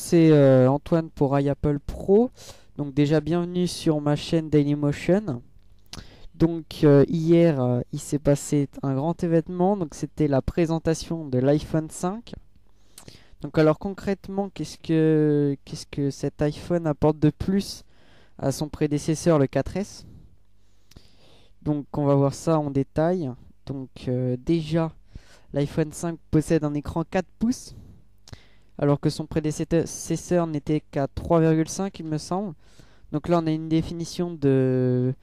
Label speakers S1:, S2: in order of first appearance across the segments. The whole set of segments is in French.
S1: c'est Antoine pour iApple Pro. Donc déjà bienvenue sur ma chaîne Dailymotion. Donc hier il s'est passé un grand événement, donc c'était la présentation de l'iPhone 5. Donc alors concrètement qu'est-ce que cet iPhone apporte de plus à son prédécesseur le 4S? Donc on va voir ça en détail. Donc déjà l'iPhone 5 possède un écran 4 pouces alors que son prédécesseur n'était qu'à 3,5 il me semble. Donc là on a une définition de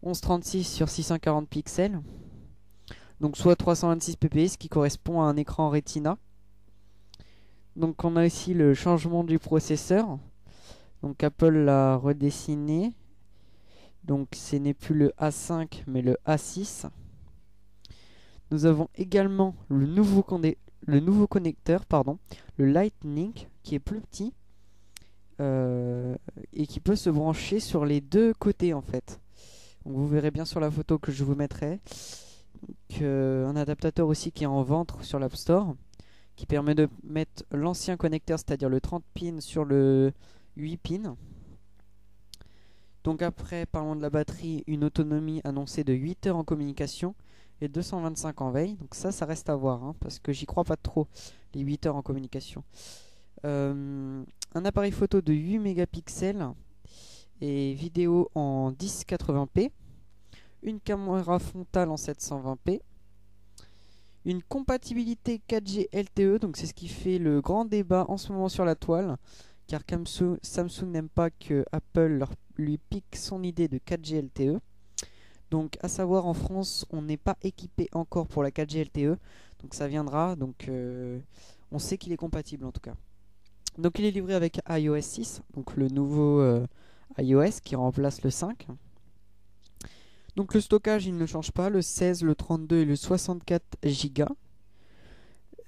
S1: 1136 sur 640 pixels, donc soit 326 pps, qui correspond à un écran Retina. Donc on a aussi le changement du processeur, donc Apple l'a redessiné, donc ce n'est plus le A5 mais le A6. Nous avons également le nouveau connecteur, le Lightning, qui est plus petit et qui peut se brancher sur les deux côtés en fait. Donc vous verrez bien sur la photo que je vous mettrai. Donc, un adaptateur aussi qui est en vente sur l'App Store, qui permet de mettre l'ancien connecteur, c'est-à-dire le 30 pins, sur le 8 pins. Donc après, parlons de la batterie, une autonomie annoncée de 8 heures en communication et 225 en veille. Donc ça reste à voir, hein, parce que j'y crois pas trop, les 8 heures en communication. Un appareil photo de 8 mégapixels et vidéo en 1080p. Une caméra frontale en 720p. Une compatibilité 4G LTE, donc c'est ce qui fait le grand débat en ce moment sur la toile, car Samsung n'aime pas que Apple lui pique son idée de 4G LTE. Donc à savoir, en France on n'est pas équipé encore pour la 4G LTE, donc ça viendra, donc on sait qu'il est compatible en tout cas. Donc il est livré avec iOS 6, donc le nouveau iOS qui remplace le 5. Donc le stockage il ne change pas, le 16, le 32 et le 64 Go.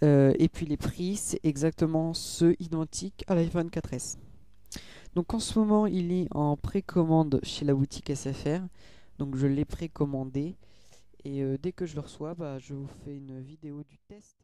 S1: Et puis les prix c'est exactement ceux identiques à l'iPhone 4S. Donc en ce moment il est en précommande chez la boutique SFR. Donc je l'ai précommandé et dès que je le reçois, je vous fais une vidéo du test.